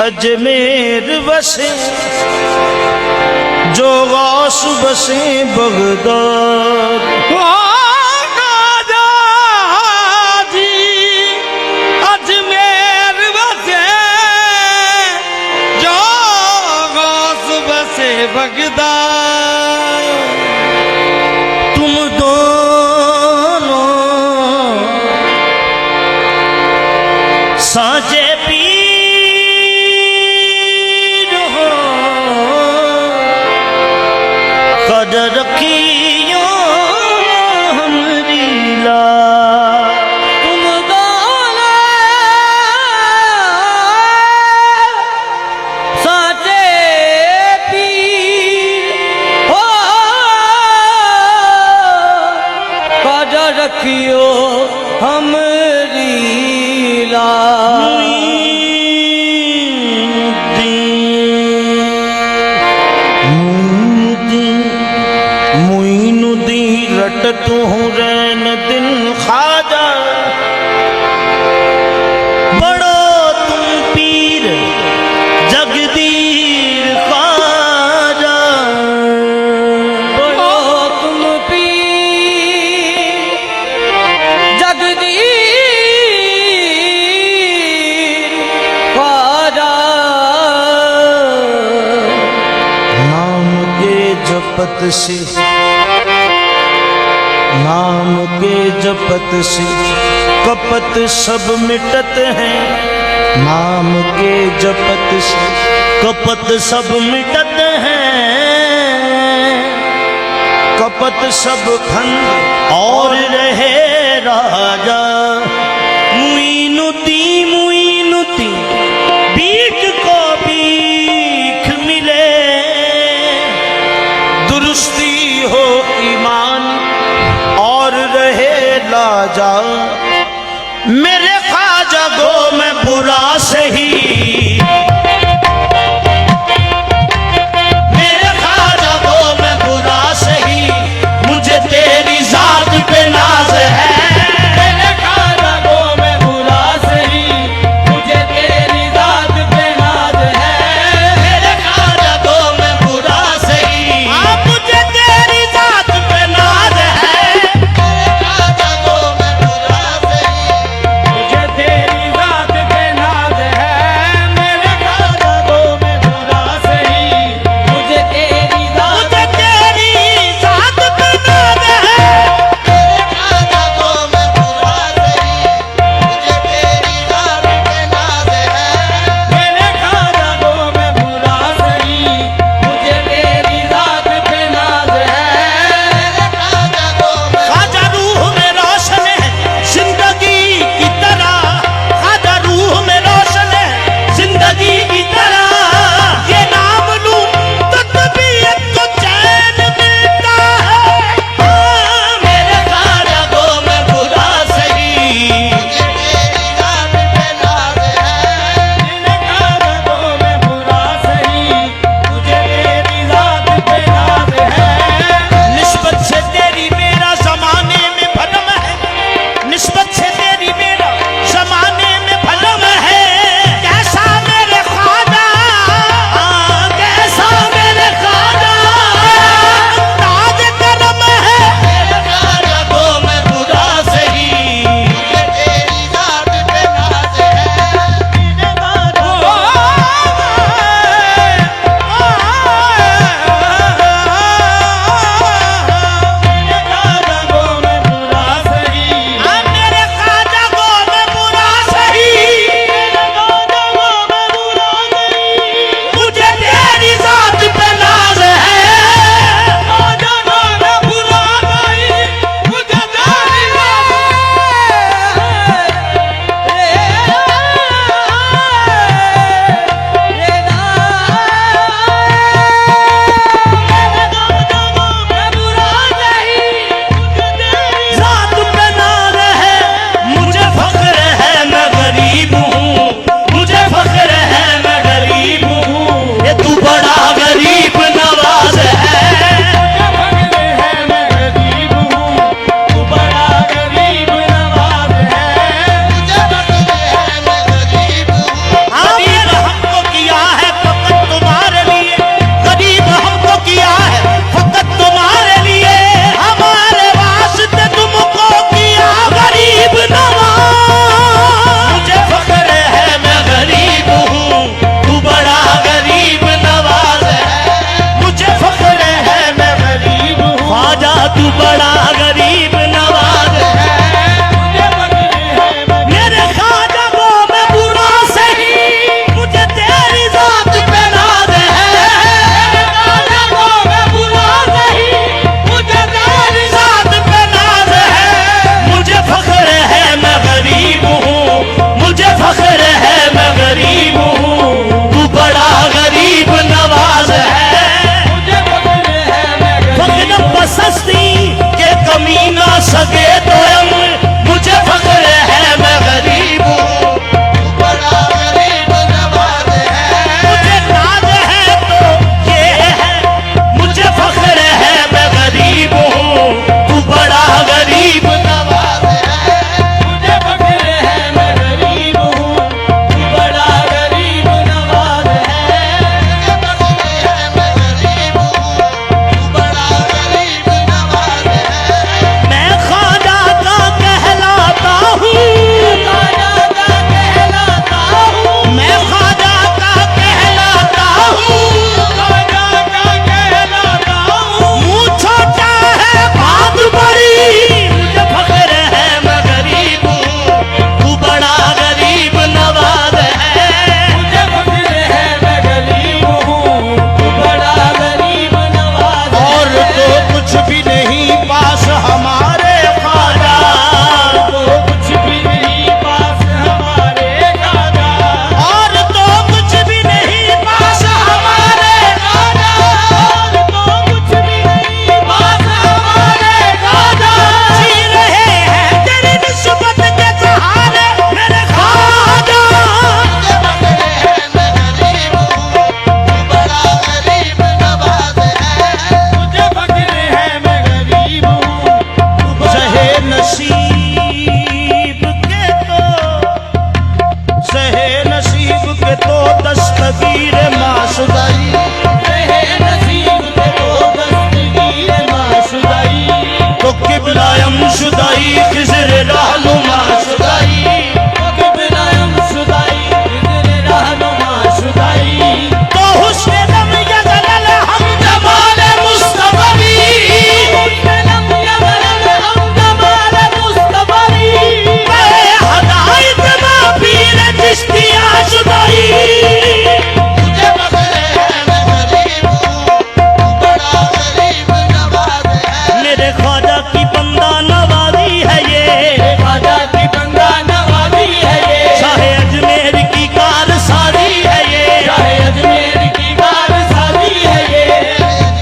अजमेर बसे, जो गौस बसे बगदाद। अजमेर बसे, जो गौस बसे बगदाद। तुम दोनों साझे रखियो हमरी ला। तुम दोनों साचे पीर हो, काजा रखियो हमरी ला। तू रैन दिन ख्वाजा, बड़ो तुम पीर जगदीर ख्वाजा। बड़ो तुम पीर जगदीर ख्वाजा। नाम के जपत से, नाम के जपत से कपट सब मिटत हैं। नाम के जपत से कपट सब मिटत हैं। कपट सब खंड और रहे राजा। मुईनुद्दीन मुईनुद्दीन बीक को बीक मिले। दुरुस्ती हो ईमान और रहे लाजा। मेरे ख्वाजा गो मैं बुरा सही, मेरे ख्वाजा गो मैं बुरा सही, मुझे तेरी जात पे नाज है। मेरे ख्वाजा गो मैं बुरा सही, शुदाई खिजर रहनुमा शुदाई इब्राहिम शुदाई खिजर रहनुमा शुदाई तो हुस्न दम यज़लल हम जमाल मुस्तफवी सलाम या मरल हम जमाल मुस्तफी हदायत मा पीर चिश्तिया शुदाई तुझे बगले मैं गरीब हूँ, तू बड़ा गरीब नवाज है। मेरे ख्वाजा की बंदा नवाजी है ये खाजा की बंदा नवाजी है ये शाहे अजमेर की कारसाजी है ये चाहे अजमेर की बार शादी है ये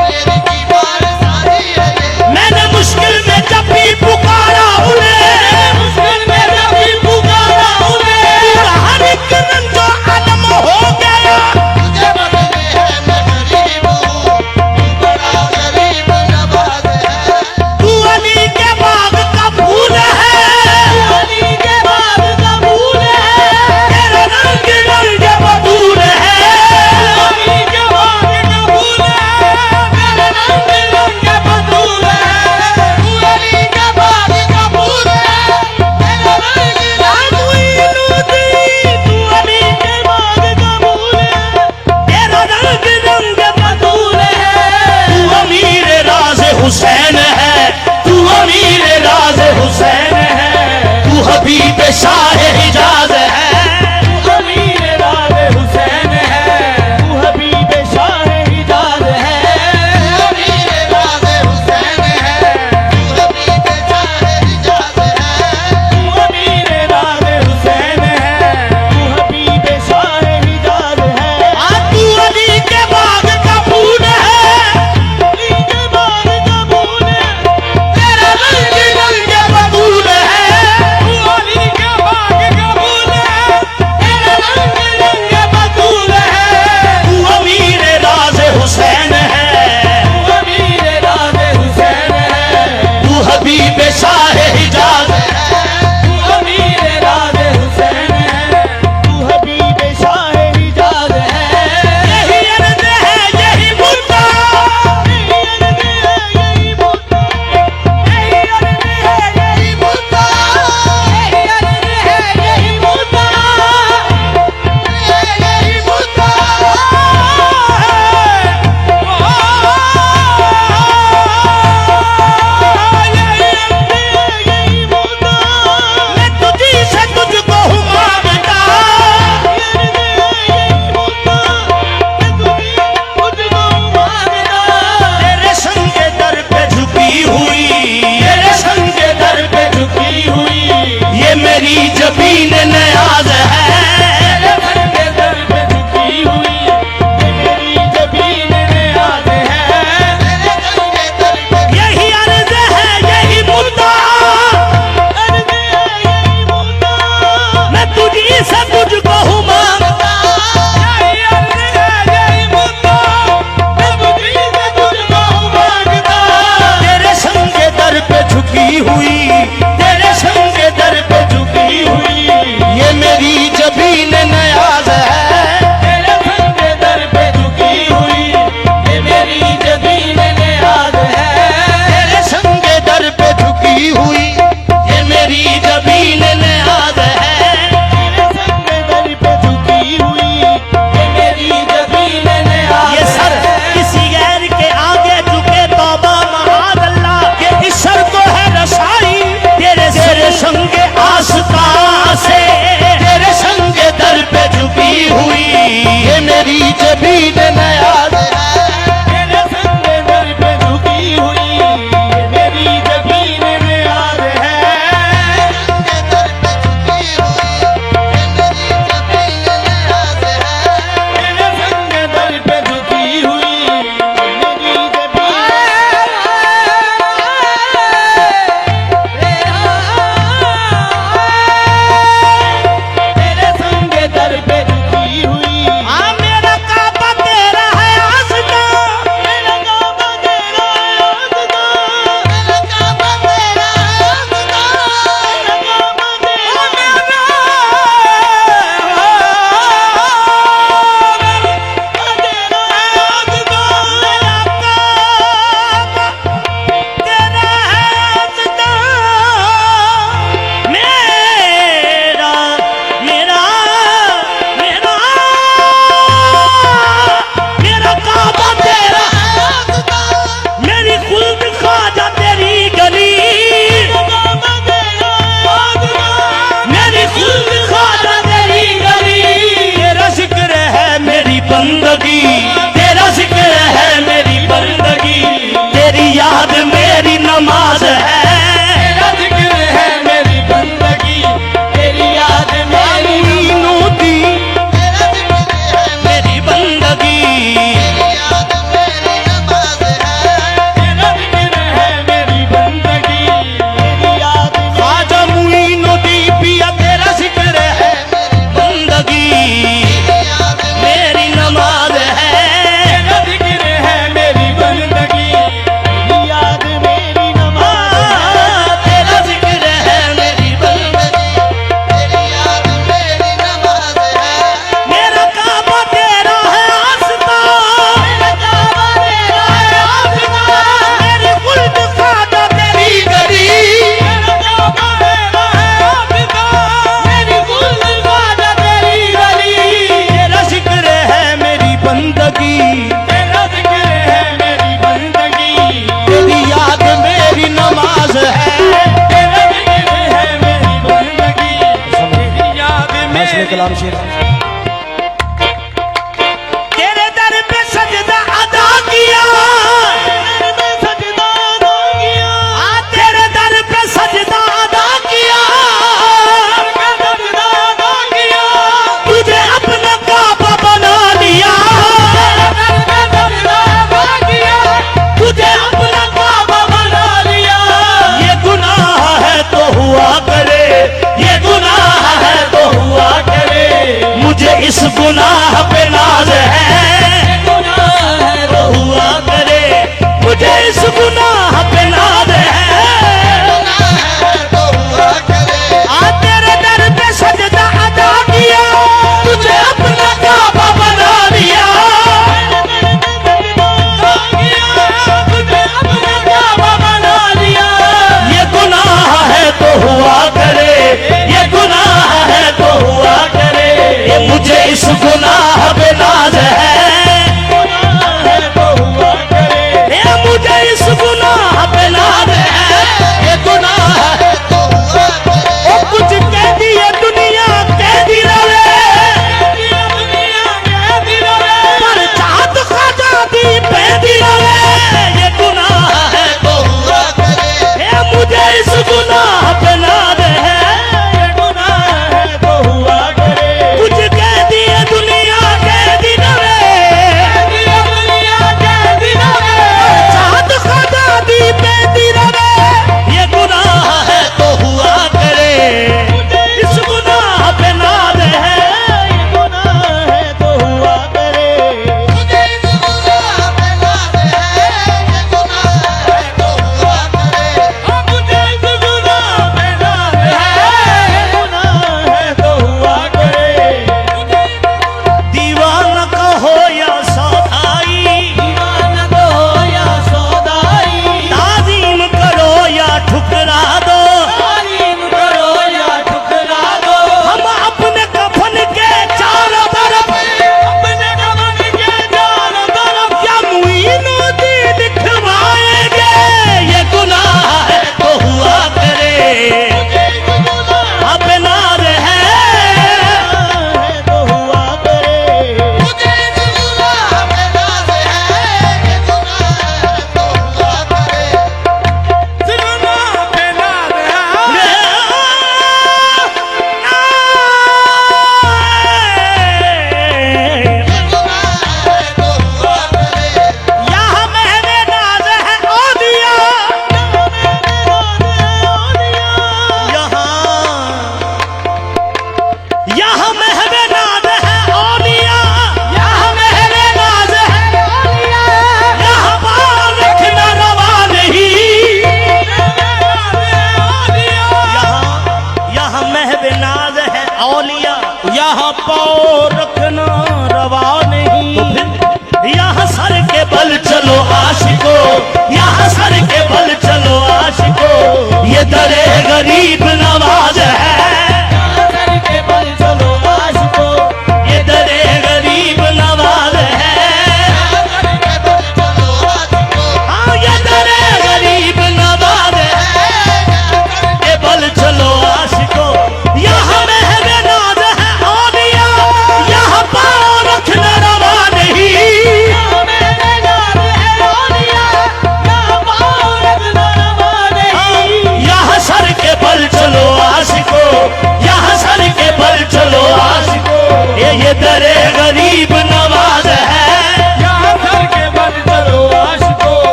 मेरी की बार शादी है ये। मैंने मुश्किल में जब भी पुकारा उन्हें मुश्किल में जब भी पुकारा उन्हें हर एक रंजो आलम हो गया तुझे बगले मैं गरीब हूँ, तू बड़ा गरीब नवाज है। तू अली के बाग का फूल है अली के बाद कबूल है तेरा रंग रंग बदूल है अली के बाद कबूल है मेरे रंग रंग बदूल है तू अली के बाग का फूल है, तेरा रंग रंग तू अली के बाग का फूल है तेरा रंग रंग बदूल है तू अमीर राज हुसैन है तू अमीर राज हुसैन है तू हबीब शाह हिजाज है अमीर राज हुसैन है तू हबीब शाह हिजाज है अमीर राज हुसैन है, तू हबीब शाह हिजाज है। तू अमीर राज हुसैन है तू हबीब शाह हिजाज है तू अली के बाग का फूल है अली के बाद कबूल है तेरा रंग रंग बदूल है तू अली के बाद कबूल है तेरा रंग रंग बदूल है तू अमीर राज हुसैन है तू अमीर राज हुसैन है तू हबीब शाह हिजाज है तू अमीर राज हुसैन है तू हबीब शाह हिजाज है यही अर्ज है यही मुद्दा यही अर्ज है यही मुद्दा यही अर्ज है यही मुद्दा यही अर्ज है यही मुद्दा यही मुद्दा यही मुद्दा मैं तुझी से तुझको हूँ मांगता यही मुद्दा मैं तुझको मांगता तेरे संग दर पे झुकी हुई तेरे संग दर पे झुकी हुई ये मेरी जबीन नयाज है तेरे घर के दर पे झुकी हुई ये मेरी जबीन नियाज़ है तेरे गंगे दर पे यही अर्ज है यही मुद्दा अर्ज़ है यही मुद्दा मैं तुझी से तुझको हूँ मांगता यही अर्ज़ है यही मुद्दा मैं तुझी से तुझको मांगता तेरे संग दर पे झुकी हुई तेरे संग दर पे झुकी हुई ये मेरी जबीन नयाज है तेरे संग दर पे झुकी हुई ये मेरी जबीन नियाज़ है तेरे संग दर पे झुकी हुई ये मेरी जबीन नयाज है तेरे संग दर पे झुकी हुई ये मेरी जबीन नियाज़ ये सर है किसी गैर के आगे झुके तौबा महाद अल्लाह के इस सर को है रसाई तेरे संग आस्था से तेरे संग दर पे झुकी हुई ये मेरी जबीन नयाज है तेरे संग दर पे झुकी हुई ये मेरी जबीन नियाज़ है गंगे दर पे झुकी हुई, ये मेरी जबीन नियाज़ है। तेरे संग दर पे झुकी हुई ये मेरी जबीन तेरे संग दर पे झुकी हुई हाँ मेरा बंदगी, तेरा जिक्र है मेरी बंदगी, तेरी याद मेरी नमाज है। तेरा जिक्र है मेरी बंदगी, तेरी याद मेरी मुईनो दी तेरा जिक्र है मेरी बंदगी, मेरी याद मेरी नमाज है। तेरा जिक्र है मेरी बंदगी, तेरी याद ख्वाजा मुईनो दी पिया तेरा जिक्र है बंदगी, याद मेरी नमाज है। तेरा जिक्र है मेरी बंदगी, तेरी याद मेरी नमाज है। तेरा जिक्र है मेरी बंदगी, तेरी याद मेरी नमाज है। मेरा काबा तेरा है आस्था, मेरा काबा तेरा है आस्था, मेरी कुल्ब ख्वाजा तेरी गली, मेरा काबा तेरा है आस्था, मेरी कुल ख्वाजा तेरी गली। तेरा जिक्र है मेरी बंदगी, तेरा जिक्र है मेरी बंदगी, तेरी याद मेरी नमाज है। तेरा जिक्र है मेरी बंदगी, तेरी याद मेरी कलाम शेर तेरे दर पे सजदा अदा किया, सजदा दो किया, तेरे दर पे सजदा अदा किया, सजदा दो किया, तुझे अपना काबा बना लिया, सजदा दो किया, तुझे अपना काबा बना लिया। ये गुनाह है तो हुआ करे, ये गुनाह है तो हुआ करे,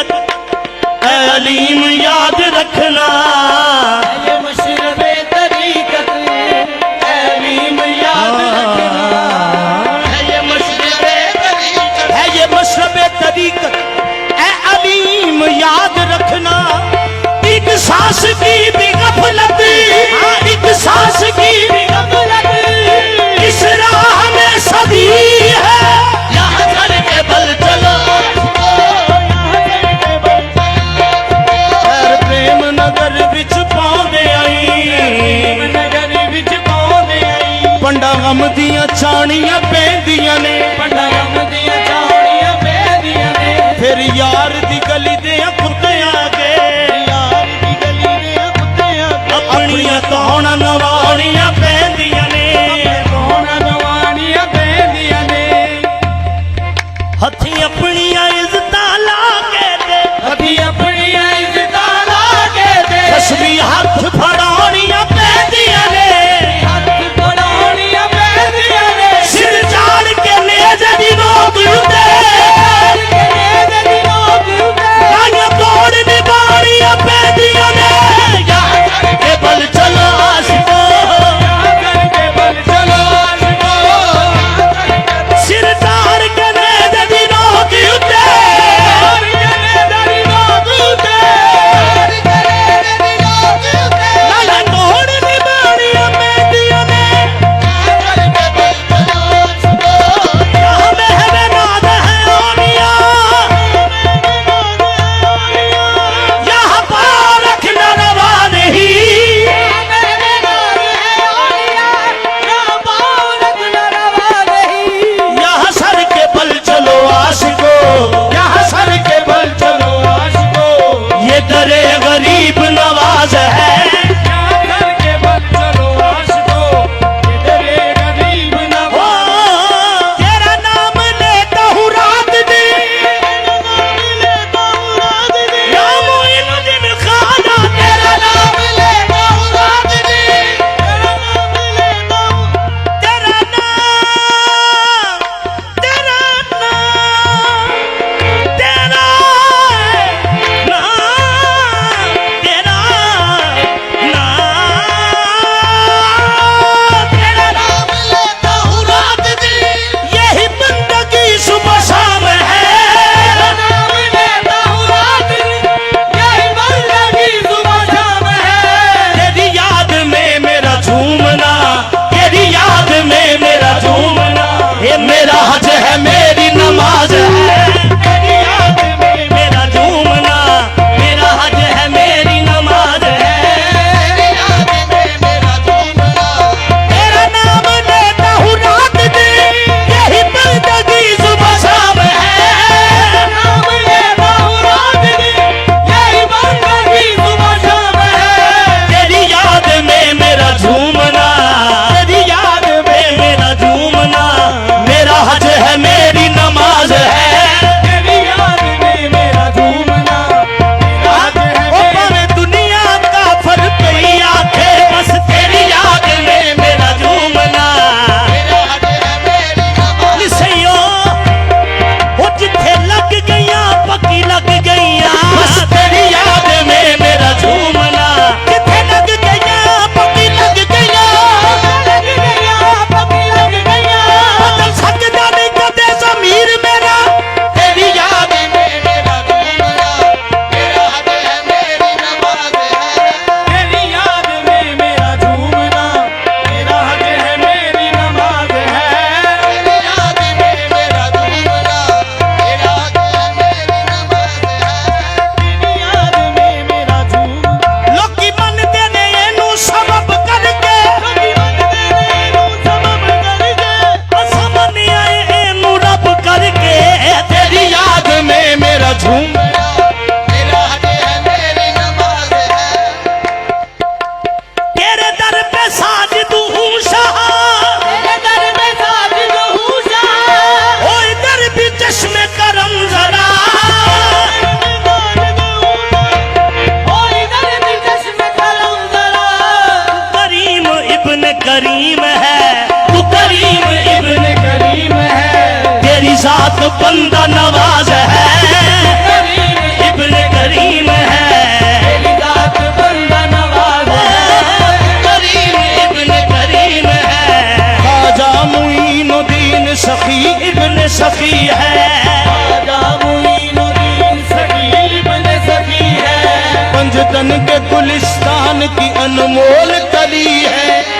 तरीकत ऐ अलीम याद रखना ये मशरबे तरीकत अलीम याद रखना है ये मशरबे तरीकत है ये मशरबे तरीकत ऐ अलीम याद रखना एक सांस की भी गफलत एक सांस की भी गफलत इस राह में सदी है यहाँ चल के बल चलो खैर प्रेम नगर विच पाउंदे आई नगर विच पाउंदे आई पंडा गम दियां चाणियां पैंदियां ने पंडा गम दियां चाणियां पैंदियां ने फिर यार दी गली दे कुत्तियां के यार दी गली दे कुत्तियां अपनियां तौण नवाणियां पैंदियां ने कौन नवाणियां पैंदियां ने हथी अपनियां इज्जतां ला के दे हथी अपनी इज्जतां ला के दे तस्बी हाथ फड़ाणियां पैंदियां ने हथ फड़ाउणियां पैंदियां ने सिर चाड़ के नेज दी नोक उते लाइयां तोड़ निबाणियां पैंदियां ने याद करके बल चलो आशिको वतन के गुलिस्तान की अनमोल कली है।